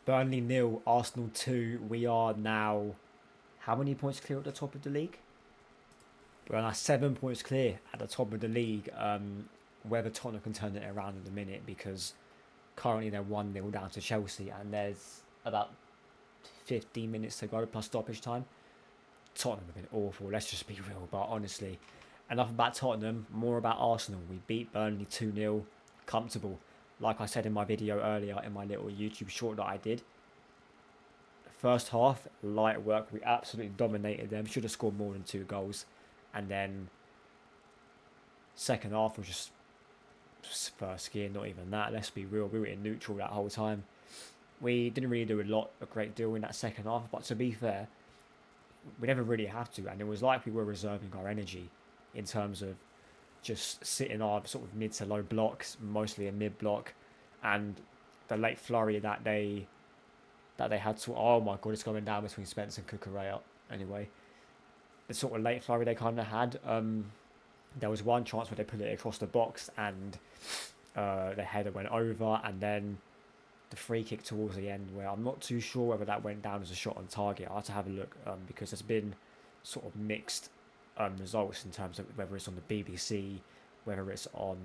Burnley nil, Arsenal 2. We are now how many points clear at the top of the league? We're now 7 points clear at the top of the league. Whether Tottenham can turn it around in a minute, because currently they're 1-0 down to Chelsea and there's about 15 minutes to go plus stoppage time. Tottenham have been awful, let's just be real. But honestly, enough about Tottenham, more about Arsenal. We beat Burnley 2-0, comfortable. Like I said in my video earlier, in my little YouTube short that I did, first half, light work. We absolutely dominated them. Should have scored more than 2 goals. And then second half was just first gear, not even that. Let's be real. We were in neutral that whole time. We didn't really do a great deal in that second half. But to be fair, we never really have to. And it was like we were reserving our energy in terms of just sitting our sort of mid to low blocks, mostly a mid block. And the late flurry that they had to, oh my god, it's going down between Spence and Cucurella. Anyway, the sort of late flurry they kind of had. There was one chance where they put it across the box and the header went over, and then the free kick towards the end, where I'm not too sure whether that went down as a shot on target. I have to have a look, because there's been sort of mixed results in terms of whether it's on the BBC, whether it's on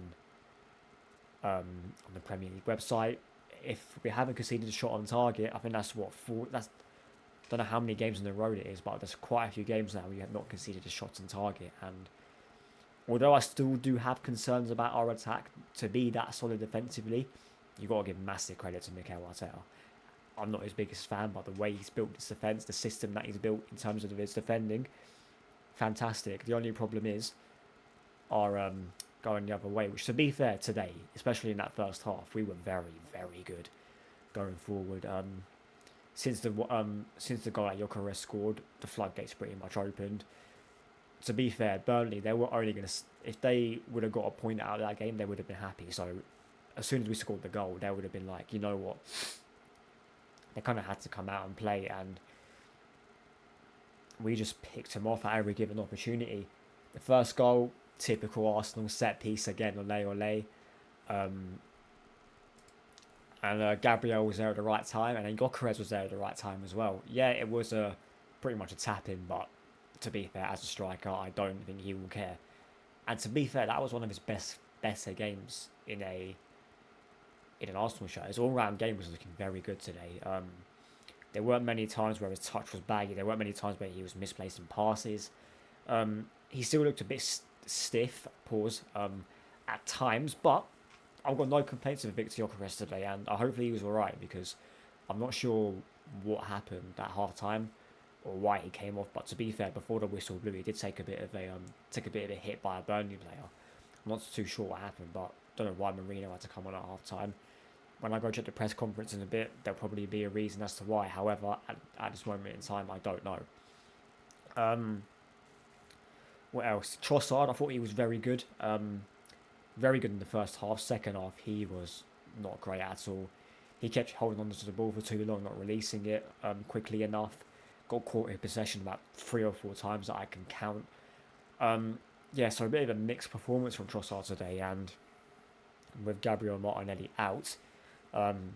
the Premier League website. If we haven't conceded a shot on target, I think that's what four. That's, don't know how many games in a row it is, but there's quite a few games now we have not conceded a shot on target. And although I still do have concerns about our attack to be that solid defensively, you got to give massive credit to Mikel Arteta. I'm not his biggest fan, but the way he's built his defence, the system that he's built in terms of his defending, fantastic. The only problem is our going the other way, which, to be fair, today, especially in that first half, we were very, very good going forward. Since the goal that Gyökeres scored, the floodgates pretty much opened. To be fair, Burnley, they were only going to, if they would have got a point out of that game, they would have been happy. So as soon as we scored the goal, they would have been like, you know what, they kind of had to come out and play, and we just picked them off at every given opportunity. The first goal, typical Arsenal set piece again, ole. And Gabriel was there at the right time, and then Gyökeres was there at the right time as well. Yeah, it was pretty much a tap-in, but to be fair, as a striker, I don't think he will care. And to be fair, that was one of his better games in an Arsenal shirt. His all-round game was looking very good today. There weren't many times where his touch was baggy. There weren't many times where he was misplacing passes. He still looked a bit stiff, at times, but I've got no complaints of Victor Gyökeres today, and hopefully he was alright, because I'm not sure what happened at half time or why he came off. But to be fair, before the whistle blew, he did take a bit of a hit by a Burnley player. I'm not too sure what happened, but don't know why Mourinho had to come on at half time. When I go check the press conference in a bit, there'll probably be a reason as to why. However, at this moment in time, I don't know. What else? Trossard, I thought he was very good. Very good in the first half. Second half, he was not great at all. He kept holding on to the ball for too long, not releasing it quickly enough. Got caught in possession about 3 or 4 times that I can count. Yeah, so a bit of a mixed performance from Trossard today, and with Gabriel Martinelli out, I'm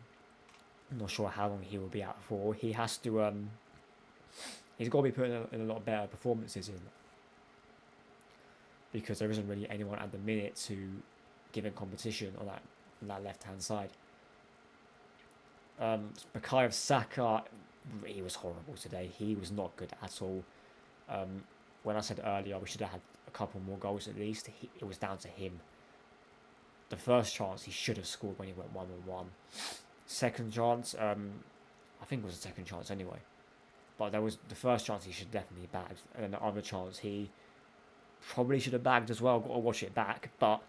not sure how long he will be out for. He has to, he's got to be putting in a lot better performances in, because there isn't really anyone at the minute to give him competition on that left-hand side. Bukayo Saka, he was horrible today. He was not good at all. When I said earlier we should have had a couple more goals at least, it was down to him. The first chance he should have scored when he went 1-on-1. Second chance, I think it was the second chance anyway. But there was the first chance he should definitely bagged, and then the other chance he probably should have bagged as well. Got to watch it back, but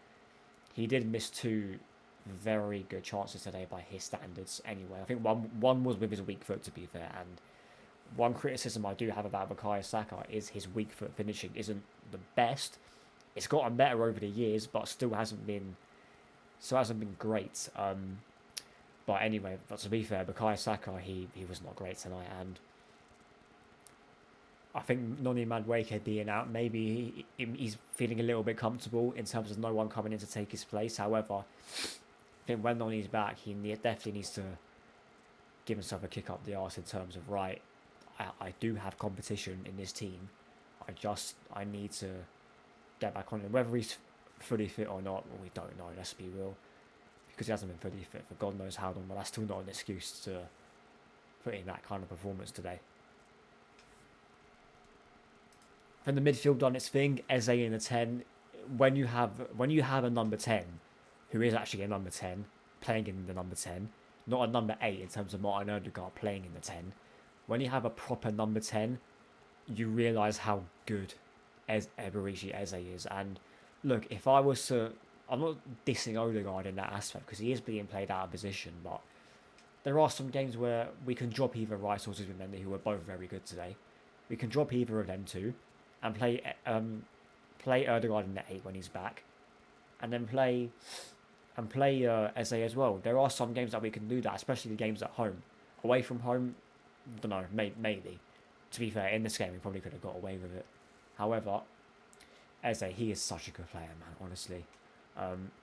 he did miss 2 very good chances today by his standards. Anyway, I think one was with his weak foot, to be fair, and one criticism I do have about Bukayo Saka is his weak foot finishing isn't the best. It's gotten better over the years, but still hasn't been great. But anyway, but to be fair, Bukayo Saka, he was not great tonight, and I think Noni Madueke being out, maybe he's feeling a little bit comfortable in terms of no one coming in to take his place. However, I think when Noni's back, he definitely needs to give himself a kick up the arse in terms of, right, I do have competition in this team. I need to get back on it. Whether he's fully fit or not, well, we don't know, let's be real. Because he hasn't been fully fit for God knows how long, but that's still not an excuse to put in that kind of performance today. When the midfield done its thing, Eze in the 10, when you have a number 10 who is actually a number 10 playing in the number 10, not a number 8 in terms of Martin Odegaard playing in the 10, when you have a proper number 10, you realise how good Eberechi Eze is. And look, if I was to, I'm not dissing Odegaard in that aspect because he is being played out of position, but there are some games where we can drop either Rice or Zubimendi, who are both very good today. We can drop either of them two and play Odegaard in the 8 when he's back, and then play Eze as well. There are some games that we can do that, especially the games at home. Away from home, don't know, maybe. To be fair, in this game we probably could have got away with it. However, Eze, he is such a good player, man, honestly.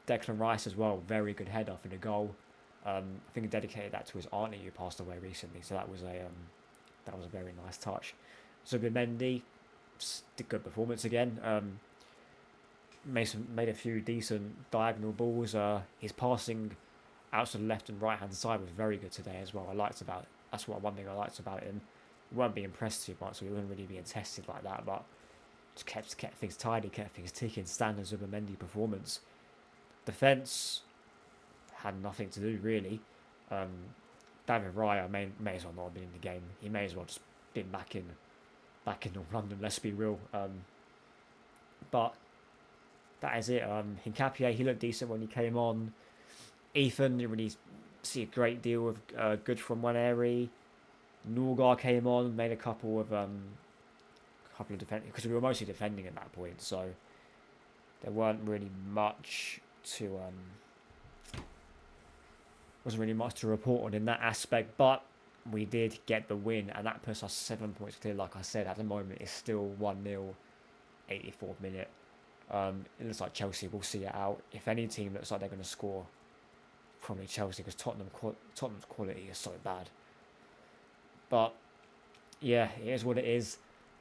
Declan Rice as well, very good header for the goal. I think he dedicated that to his auntie who passed away recently, so that was a very nice touch. Zubimendi, a good performance again. Made a few decent diagonal balls. His passing out to the left and right hand side was very good today as well. That's one thing I liked about him. He weren't being pressed too much, so he wasn't really being tested like that, but just kept things tidy, kept things ticking. Standard Zubimendi performance. Defence had nothing to do really. David Raya may as well not have been in the game. He may as well just been back in North London. Let's be real. But that is it. Hincapié, he looked decent when he came on. Ethan, didn't really see a great deal of good from one area. Norgar came on, made a couple of defending, because we were mostly defending at that point, so there wasn't really much to report on in that aspect. But we did get the win, and that puts us 7 points clear. Like I said, at the moment it's still 1-0, 84th minute. It looks like Chelsea will see it out. If any team looks like they're going to score, probably Chelsea, because Tottenham's quality is so bad. But yeah, it is what it is.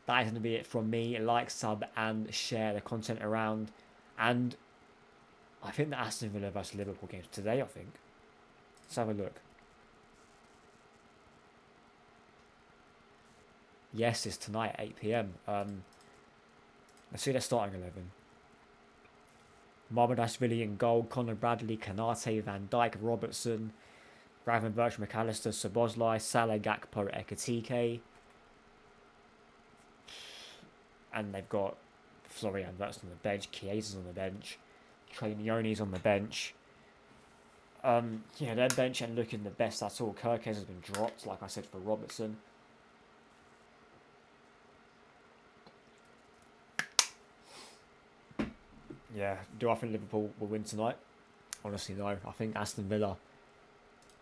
That is going to be it from me. Like, sub, and share the content around. And I think the Aston Villa vs Liverpool game's today, I think. Let's have a look. Yes, it's tonight at 8 PM. Let's see their starting 11. Marmadashvili in goal, Conor Bradley, Kanate, Van Dijk, Robertson, Gravenberch, McAllister, Szoboszlai, Salah, Gakpo, Ekitike. And they've got Florian Wirtz on the bench, Chiesa's on the bench, Trainioni's on the bench. Their bench ain't looking the best at all. Kirkes has been dropped, like I said, for Robertson. Yeah, do I think Liverpool will win tonight? Honestly, no. I think Aston Villa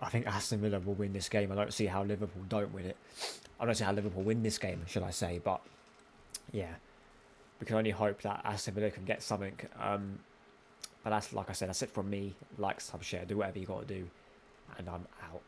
will win this game. I don't see how Liverpool don't win it. I don't see how Liverpool win this game, should I say. But, yeah, we can only hope that Aston Villa can get something. But that's, like I said, that's it from me. Like, sub, share, do whatever you got to do. And I'm out.